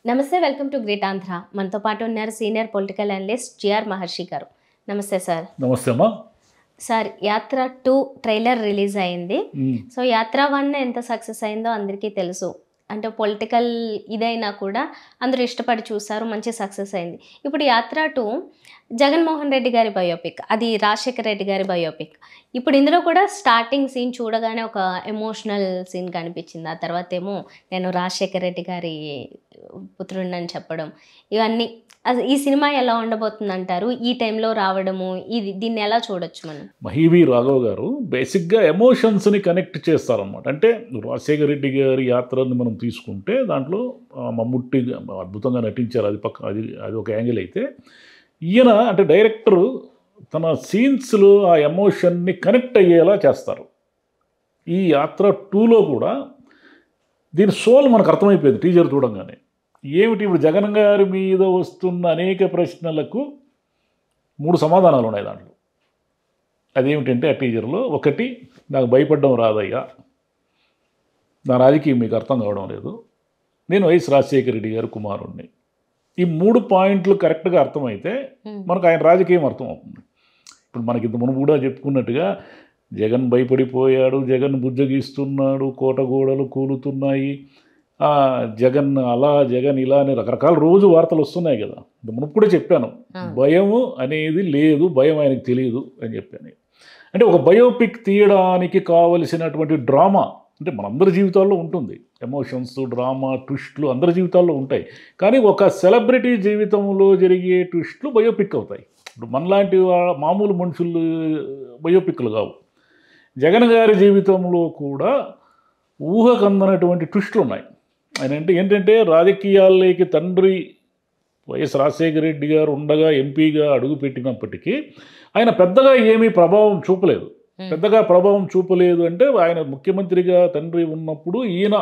నమస్తే, welcome to great Andhra. మనతో పాటు ఉన్నారు సీనియర్ పొలిటికల్ అనలిస్ట్ జిఆర్ మహర్షి గారు. నమస్తే సార్. నమస్తే అమ్మా. సార్, యాత్ర 2 ట్రైలర్ రిలీజ్ అయింది. సో యాత్ర 1 ఎంత సక్సెస్ అయిందో అందరికీ తెలుసు. అంటే పొలిటికల్ ఇదైనా కూడా అందరూ ఇష్టపడి చూసారు, మంచి సక్సెస్ అయింది. ఇప్పుడు యాత్ర 2 జగన్మోహన్ రెడ్డి గారి బయోపిక్, అది రాజశేఖర రెడ్డి గారి బయోపిక్. ఇప్పుడు ఇందులో కూడా స్టార్టింగ్ సీన్ చూడగానే ఒక ఎమోషనల్ సీన్ కనిపించింది. ఆ తర్వాత ఏమో నేను రాజశేఖర రెడ్డి గారి పుత్రుడిని చెప్పడం, ఇవన్నీ ఈ సినిమా ఎలా ఉండబోతుంది అంటారు? ఈ టైంలో రావడము, దీన్ని ఎలా చూడొచ్చు మనం? మహీవి రాఘవ్ గారు బేసిక్గా ఎమోషన్స్ని కనెక్ట్ చేస్తారనమాట. అంటే రాజశేఖర రెడ్డి గారి యాత్రని మనం తీసుకుంటే దాంట్లో మమ్ముట్టి అద్భుతంగా నటించారు, అది ఒక యాంగిల్ అయితే, ఈయన అంటే డైరెక్టరు తన సీన్స్లో ఆ ఎమోషన్ని కనెక్ట్ అయ్యేలా చేస్తారు. ఈ యాత్ర 2లో కూడా దీని సోల్ మనకు అర్థమైపోయింది టీజర్ చూడంగానే. ఏమిటి ఇప్పుడు జగన్ గారి మీద వస్తున్న అనేక ప్రశ్నలకు 3 సమాధానాలు ఉన్నాయి దాంట్లో. అదేమిటంటే ఆ టీజర్లో, ఒకటి, నాకు భయపడడం రాదయ్యా, నా రాజకీయం మీకు అర్థం కావడం లేదు, నేను వైఎస్ రాజశేఖర రెడ్డి గారి కుమారుణ్ణి. ఈ 3 పాయింట్లు కరెక్ట్గా అర్థమైతే మనకు ఆయన రాజకీయం అర్థమవుతుంది. ఇప్పుడు మనకి ఇంత మునుపు కూడా చెప్పుకున్నట్టుగా జగన్ భయపడిపోయాడు, జగన్ బుజ్జగిస్తున్నాడు, కోటగోడలు కూలుతున్నాయి, జగన్ అలా, జగన్ ఇలా అని రకరకాల రోజు వార్తలు వస్తున్నాయి కదా. మునుపు కూడా చెప్పాను, భయము అనేది లేదు, భయం ఆయనకు తెలియదు అని చెప్పాను. అంటే ఒక బయోపిక్ తీయడానికి కావలసినటువంటి డ్రామా అంటే మనందరి జీవితాల్లో ఉంటుంది. ఎమోషన్స్, డ్రామా, ట్విస్ట్లు అందరి జీవితాల్లో ఉంటాయి. కానీ ఒక సెలబ్రిటీ జీవితంలో జరిగే ట్విస్ట్లు బయోపిక్ అవుతాయి. ఇప్పుడు మనలాంటి మామూలు మనుషులు బయోపిక్లు కావు. జగన్ గారి జీవితంలో కూడా ఊహకందనటువంటి ట్విస్ట్లు ఉన్నాయి. ఆయన అంటే ఏంటంటే, రాజకీయాల్లోకి తండ్రి వైఎస్ రాజశేఖర రెడ్డి గారు ఉండగా ఎంపీగా అడుగుపెట్టినప్పటికీ ఆయన పెద్దగా ఏమీ ప్రభావం చూపలేదు. పెద్దగా ప్రభావం చూపలేదు అంటే ఆయన ముఖ్యమంత్రిగా తండ్రి ఉన్నప్పుడు ఈయన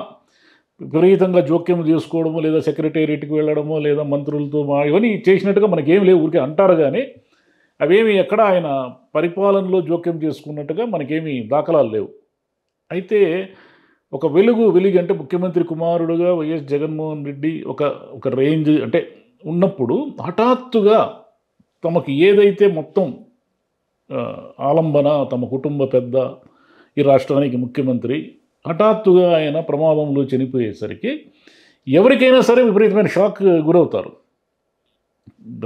విపరీతంగా జోక్యం చేసుకోవడము, లేదా సెక్రటేరియట్కి వెళ్ళడము, లేదా మంత్రులతో ఇవన్నీ చేసినట్టుగా మనకేం లేవు. ఊరికే అంటారు కానీ అవేమి ఎక్కడ ఆయన పరిపాలనలో జోక్యం చేసుకున్నట్టుగా మనకేమీ దాఖలాలు లేవు. అయితే ఒక వెలుగు అంటే ముఖ్యమంత్రి కుమారుడుగా వైఎస్ జగన్మోహన్ రెడ్డి ఒక రేంజ్ అంటే ఉన్నప్పుడు హఠాత్తుగా తమకు ఏదైతే మొత్తం ఆలంబన, తమ కుటుంబ పెద్ద, ఈ రాష్ట్రానికి ముఖ్యమంత్రి, హఠాత్తుగా ఆయన ప్రమాదంలో చనిపోయేసరికి ఎవరికైనా సరే విపరీతమైన షాక్ గురవుతారు.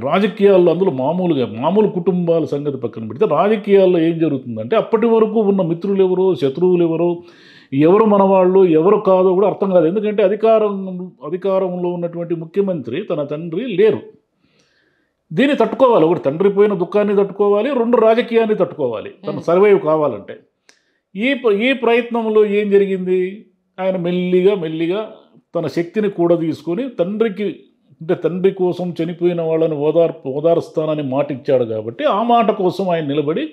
రాజకీయాల్లో అందులో మామూలు కుటుంబాల సంగతి పక్కన పెడితే రాజకీయాల్లో ఏం జరుగుతుందంటే, అప్పటి వరకు ఉన్న మిత్రులు ఎవరో, శత్రువులు ఎవరు మనవాళ్ళు, ఎవరు కాదో కూడా అర్థం కాదు. ఎందుకంటే అధికారంలో ఉన్నటువంటి ముఖ్యమంత్రి తన తండ్రి లేరు. దీన్ని తట్టుకోవాలి. ఒకటి తండ్రి పోయిన దుఃఖాన్ని తట్టుకోవాలి, 2 రాజకీయాన్ని తట్టుకోవాలి తను సర్వైవ్ కావాలంటే. ఈ ప్రయత్నంలో ఏం జరిగింది, ఆయన మెల్లిగా తన శక్తిని కూడా తీసుకొని తండ్రి కోసం చనిపోయిన వాళ్ళని ఓదారుస్తానని మాట ఇచ్చాడు కాబట్టి ఆ మాట కోసం ఆయన నిలబడి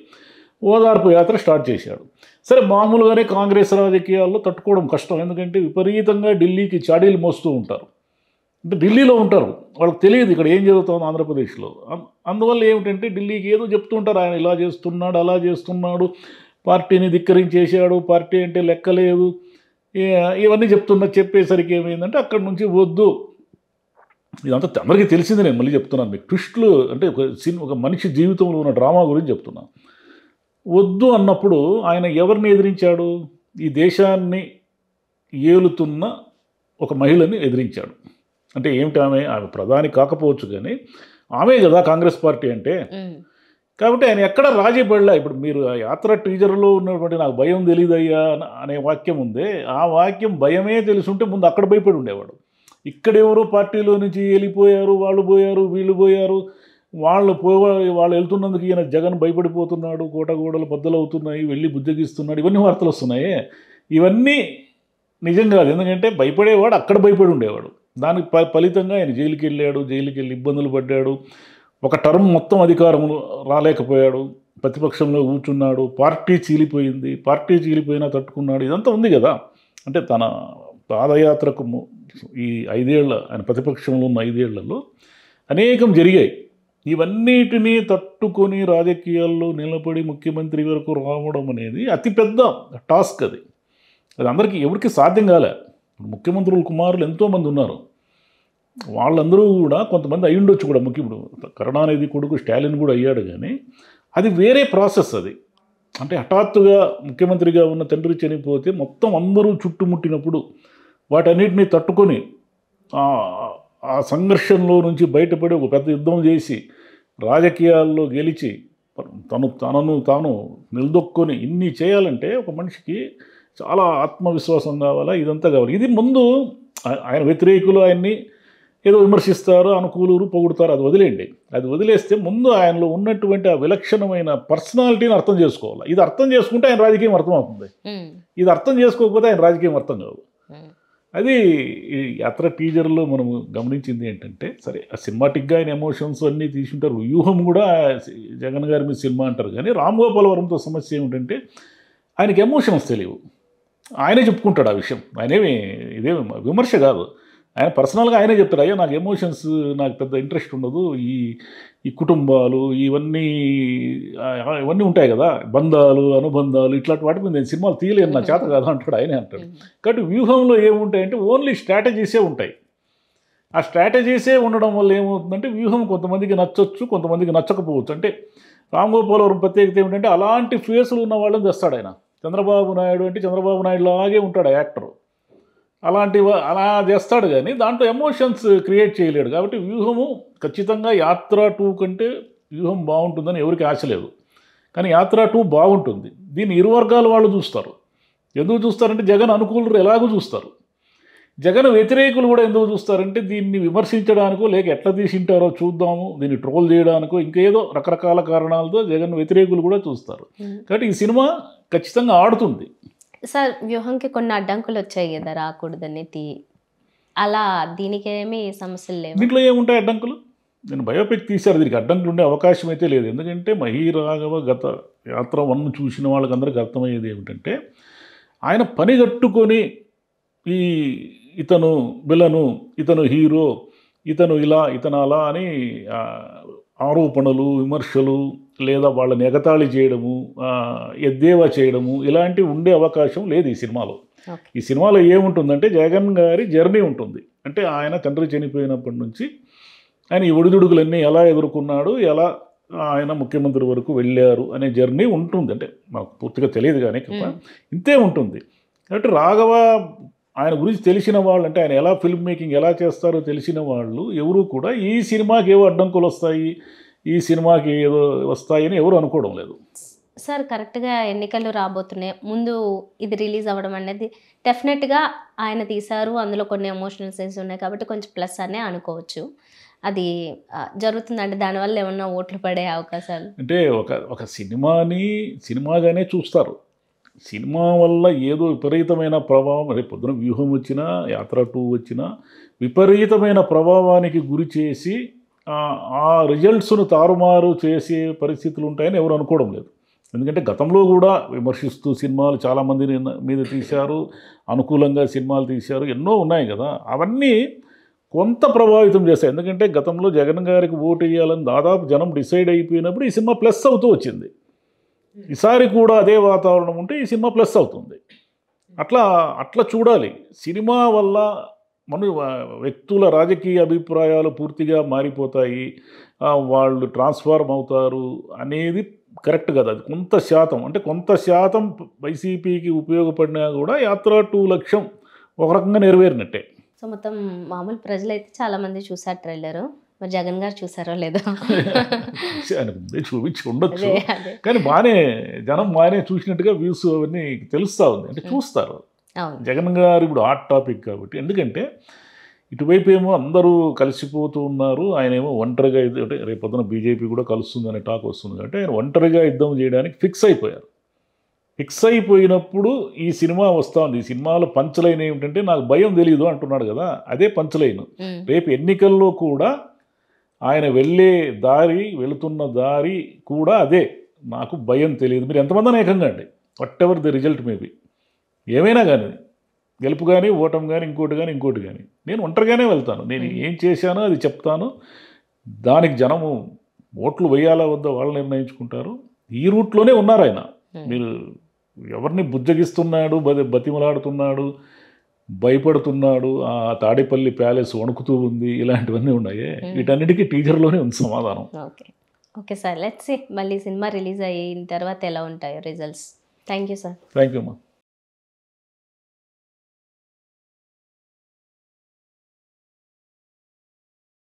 ఓదార్పు యాత్ర స్టార్ట్ చేశాడు. సరే, మామూలుగానే కాంగ్రెస్ రాజకీయాల్లో తట్టుకోవడం కష్టం. ఎందుకంటే విపరీతంగా ఢిల్లీకి చాడీలు మోస్తూ ఉంటారు. అంటే ఢిల్లీలో ఉంటారు, వాళ్ళకి తెలియదు ఇక్కడ ఏం జరుగుతుంది ఆంధ్రప్రదేశ్లో. అందువల్ల ఏమిటంటే ఢిల్లీకి ఏదో చెప్తూ ఉంటారు, ఆయన ఇలా చేస్తున్నాడు, అలా చేస్తున్నాడు, పార్టీని ధిక్కరించేశాడు, పార్టీ అంటే లెక్కలేదు, ఇవన్నీ చెప్పేసరికి ఏమైందంటే అక్కడి నుంచి వద్దు, ఇదంతా అందరికీ తెలిసింది, నేను మళ్ళీ చెప్తున్నాను మీకు. ట్విస్ట్లు అంటే ఒక మనిషి జీవితంలో ఉన్న డ్రామా గురించి చెప్తున్నాను. వద్దు అన్నప్పుడు ఆయన ఎవరిని ఎదిరించాడు? ఈ దేశాన్ని ఏలుతున్న ఒక మహిళని ఎదిరించాడు. అంటే ఏమిటి, ఆమె ప్రధాని కాకపోవచ్చు కానీ ఆమె కదా కాంగ్రెస్ పార్టీ అంటే. కాబట్టి ఆయన ఎక్కడ రాజీ పడలే. ఇప్పుడు మీరు ఆ యాత్ర టీజర్లో ఉన్నటువంటి నాకు భయం తెలియదయ్యా అనే వాక్యం ఉందే, ఆ వాక్యం భయమే తెలుసుంటే ముందు అక్కడ భయపడి ఉండేవాడు. ఇక్కడెవరో పార్టీలో నుంచి వెళ్ళిపోయారు, వాళ్ళు పోయారు, వీళ్ళు పోయారు, వాళ్ళు వెళ్తున్నందుకు ఈయన జగన్ భయపడిపోతున్నాడు, కోటగోడలు బద్దలవుతున్నాయి, వెళ్ళి బుజ్జగిస్తున్నాడు, ఇవన్నీ వార్తలు వస్తున్నాయి. ఇవన్నీ నిజం కాదు. ఎందుకంటే భయపడేవాడు అక్కడ భయపడి ఉండేవాడు. దానికి ఫలితంగా ఆయన జైలుకి వెళ్ళి ఇబ్బందులు పడ్డాడు. ఒక టర్మ్ మొత్తం అధికారంలో రాలేకపోయాడు, ప్రతిపక్షంలో కూర్చున్నాడు, పార్టీ చీలిపోయినా తట్టుకున్నాడు. ఇదంతా ఉంది కదా. అంటే తన పాదయాత్రకు ఈ 5 ఏళ్ళ ఆయన ప్రతిపక్షంలో ఉన్న 5 ఏళ్లలో అనేకం జరిగాయి. ఇవన్నిటినీ తట్టుకొని రాజకీయాల్లో నిలబడి ముఖ్యమంత్రి వరకు రావడం అనేది అతిపెద్ద టాస్క్. అది అందరికీ ఎవరికి సాధ్యం కాలే. ముఖ్యమంత్రుల కుమారులు ఎంతోమంది ఉన్నారు. వాళ్ళందరూ కూడా కొంతమంది అయి ఉండొచ్చు కూడా. ముఖ్యప్పుడు కరుణానిధి కొడుకు స్టాలిన్ కూడా అయ్యాడు, కానీ అది వేరే ప్రాసెస్ అది. అంటే హఠాత్తుగా ముఖ్యమంత్రిగా ఉన్న తండ్రి చనిపోతే మొత్తం అందరూ చుట్టుముట్టినప్పుడు వాటన్నిటిని తట్టుకొని ఆ సంఘర్షణలో నుంచి బయటపడి ఒక పెద్ద యుద్ధం చేసి రాజకీయాల్లో గెలిచి తనను తాను నిలదొక్కొని ఇన్ని చేయాలంటే ఒక మనిషికి చాలా ఆత్మవిశ్వాసం కావాలా, ఇదంతా కావాలి. ఇది ముందు ఆయన వ్యతిరేకులు ఆయన్ని ఏదో విమర్శిస్తారు, అనుకూలురు పొగుడుతారు, అది వదిలేయండి. అది వదిలేస్తే ముందు ఆయనలో ఉన్నటువంటి ఆ విలక్షణమైన పర్సనాలిటీని అర్థం చేసుకోవాలి. ఇది అర్థం చేసుకుంటే ఆయన రాజకీయం అర్థమవుతుంది. ఇది అర్థం చేసుకోకపోతే ఆయన రాజకీయం అర్థం కాదు. అది ఈ యాత్ర టీజర్లో మనము గమనించింది ఏంటంటే, సరే ఆ సినిమాటిక్గా ఆయన ఎమోషన్స్ అన్నీ తీసుకుంటారు, వ్యూహం కూడా జగన్ గారి మీద సినిమా అంటారు, కానీ రామ్ గోపాల్ వర్మతో సమస్య ఏమిటంటే ఆయనకి ఎమోషన్స్ తెలియవు. ఆయనే చెప్పుకుంటాడు ఆ విషయం. ఆయనేమి ఇదేమి విమర్శ కాదు, ఆయన పర్సనల్గా ఆయనే చెప్తాడు, అయ్యా నాకు ఎమోషన్స్, నాకు పెద్ద ఇంట్రెస్ట్ ఉండదు, ఈ కుటుంబాలు ఇవన్నీ ఉంటాయి కదా, బంధాలు అనుబంధాలు ఇట్లాంటి వాటి మీద నేను సినిమాలు తీయలేను, నా చేత కాదు అంటాడు, ఆయనే అంటాడు. కాబట్టి వ్యూహంలో ఏముంటాయంటే ఓన్లీ స్ట్రాటజీసే ఉంటాయి. ఆ స్ట్రాటజీసే ఉండడం వల్ల ఏమవుతుందంటే వ్యూహం కొంతమందికి నచ్చవచ్చు, కొంతమందికి నచ్చకపోవచ్చు. అంటే రామ్ గోపాల్ వర్మ ప్రత్యేకత ఏమిటంటే అలాంటి ఫేసులు ఉన్న వాళ్ళని తెస్తాడు ఆయన. చంద్రబాబు నాయుడు అంటే చంద్రబాబు నాయుడు లాగే ఉంటాడు యాక్టరు, అలా చేస్తాడు, కానీ దాంట్లో ఎమోషన్స్ క్రియేట్ చేయలేడు. కాబట్టి వ్యూహము ఖచ్చితంగా యాత్ర 2 కంటే వ్యూహం బాగుంటుందని ఎవరికి ఆశ లేదు, కానీ యాత్ర 2 బాగుంటుంది. దీన్ని ఇరు వర్గాల వాళ్ళు చూస్తారు. ఎందుకు చూస్తారంటే జగన్ అనుకూలురు ఎలాగో చూస్తారు, జగన్ వ్యతిరేకులు కూడా ఎందుకు చూస్తారంటే దీన్ని విమర్శించడానికో లేక ఎట్లా తీసింటారో చూద్దాము, దీన్ని ట్రోల్ చేయడానికో ఇంకేదో రకరకాల కారణాలతో జగన్ వ్యతిరేకులు కూడా చూస్తారు. కాబట్టి ఈ సినిమా ఖచ్చితంగా ఆడుతుంది. సార్ వ్యూహంకి కొన్ని అడ్డంకులు వచ్చాయి కదా, రాకూడదని అలా దీనికి ఏమీ సమస్యలు లేవు. దీంట్లో ఏముంటాయి అడ్డంకులు? నేను బయోపిక్ తీశారు, దీనికి అడ్డంకులు ఉండే అవకాశం అయితే లేదు. ఎందుకంటే మహీరాఘవ గత యాత్ర 1 చూసిన వాళ్ళకందరికీ అర్థమయ్యేది ఏమిటంటే ఆయన పని కట్టుకొని ఇతను విలను, ఇతను హీరో, ఇతను ఇలా, ఇతను అలా అని ఆరోపణలు, విమర్శలు లేదా వాళ్ళని ఎగతాళి చేయడము, ఎద్దేవా చేయడము ఇలాంటివి ఉండే అవకాశం లేదు ఈ సినిమాలో. ఈ సినిమాలో ఏముంటుందంటే జగన్ గారి జర్నీ ఉంటుంది. అంటే ఆయన తండ్రి చనిపోయినప్పటి నుంచి ఆయన ఈ ఒడిదుడుకులన్నీ ఎలా ఎదుర్కొన్నాడు, ఎలా ఆయన ముఖ్యమంత్రి వరకు వెళ్ళారు అనే జర్నీ ఉంటుంది. అంటే మాకు పూర్తిగా తెలియదు కానీ ఇంతే ఉంటుంది. కాబట్టి రాఘవ ఆయన గురించి తెలిసిన వాళ్ళు, అంటే ఆయన ఎలా ఫిల్మ్ మేకింగ్ ఎలా చేస్తారో తెలిసిన వాళ్ళు ఎవరు కూడా ఈ సినిమాకి ఏవో అడ్డంకులు వస్తాయి, ఈ సినిమాకి ఏదో వస్తాయని ఎవరు అనుకోవడం లేదు. సార్ కరెక్ట్గా ఎన్నికలు రాబోతున్నాయి, ముందు ఇది రిలీజ్ అవ్వడం అనేది డెఫినెట్గా ఆయన తీశారు, అందులో కొన్ని ఎమోషనల్ సీన్స్ ఉన్నాయి కాబట్టి కొంచెం ప్లస్ అనే అనుకోవచ్చు. అది జరుగుతుందంటే దానివల్ల ఏమన్నా ఓట్లు పడే అవకాశాలు? అంటే ఒక సినిమాగానే చూస్తారు. సినిమా వల్ల ఏదో విపరీతమైన ప్రభావం, రేపు పొద్దున వ్యూహం వచ్చినా యాత్ర 2 వచ్చినా విపరీతమైన ప్రభావానికి గురి చేసి ఆ రిజల్ట్స్ను తారుమారు చేసే పరిస్థితులు ఉంటాయని ఎవరు అనుకోవడం లేదు. ఎందుకంటే గతంలో కూడా విమర్శిస్తూ సినిమాలు చాలామంది మీద తీశారు, అనుకూలంగా సినిమాలు తీశారు, ఎన్నో ఉన్నాయి కదా, అవన్నీ కొంత ప్రభావితం చేస్తాయి. ఎందుకంటే గతంలో జగన్ గారికి ఓటు వేయాలని దాదాపు జనం డిసైడ్ అయిపోయినప్పుడు ఈ సినిమా ప్లస్ అవుతూ వచ్చింది. ఈసారి కూడా అదే వాతావరణం ఉంటే ఈ సినిమా ప్లస్ అవుతుంది. అట్లా చూడాలి. సినిమా వల్ల మన వ్యక్తుల రాజకీయ అభిప్రాయాలు పూర్తిగా మారిపోతాయి, వాళ్ళు ట్రాన్స్ఫార్మ్ అవుతారు అనేది కరెక్ట్ కదా. అది కొంత శాతం వైసీపీకి ఉపయోగపడినా కూడా యాత్ర 2 లక్ష్యం ఒక రకంగా నెరవేరినట్టే. సో మొత్తం మామూలు ప్రజలైతే చాలామంది చూసారు ట్రైలరు, మరి జగన్ గారు చూసారో లేదో? చూపించి ఉండొచ్చు, కానీ జనం బాగానే చూసినట్టుగా వ్యూస్ అవన్నీ తెలుస్తూ ఉంది. అంటే చూస్తారు. జగన్ గారు ఇప్పుడు హాట్ టాపిక్ కాబట్టి. ఎందుకంటే ఇటువైపు ఏమో అందరూ కలిసిపోతూ ఉన్నారు, ఆయన ఏమో ఒంటరిగా, అంటే రేపొద్దున బీజేపీ కూడా కలుస్తుందనే టాక్ వస్తుంది కాబట్టి ఆయన ఒంటరిగా యుద్ధం చేయడానికి ఫిక్స్ అయిపోయారు. ఫిక్స్ అయిపోయినప్పుడు ఈ సినిమా వస్తుంది. ఈ సినిమాలో పంచలైన ఏమిటంటే నాకు భయం తెలియదు అంటున్నాడు కదా, అదే పంచలైన. రేపు ఎన్నికల్లో కూడా ఆయన వెళుతున్న దారి కూడా అదే, నాకు భయం తెలియదు. మీరు ఎంతమంది అనేకంగా అండి, what ever the result maybe, ఏమైనా కానీ గెలుపు కానీ ఓటం కానీ ఇంకోటి కానీ నేను ఒంటరిగానే వెళ్తాను, నేను ఏం చేశానో అది చెప్తాను, దానికి జనము ఓట్లు వేయాలా వద్దా వాళ్ళు నిర్ణయించుకుంటారు. ఈ రూట్లోనే ఉన్నారు ఆయన. మీరు ఎవరిని బుజ్జగిస్తున్నాడు, బతిమలాడుతున్నాడు, భయపడుతున్నాడు, ఆ తాడేపల్లి ప్యాలెస్ వణుకుతూ ఉంది, ఇలాంటివన్నీ ఉన్నాయి. వీటన్నిటికీ టీజర్లోనే ఉంది సమాధానం. Okay okay sir, let's see మళ్ళీ సినిమా రిలీజ్ అయిన తర్వాత ఎలా ఉంటాయో results. Thank you sir. Thank you అమ్మా.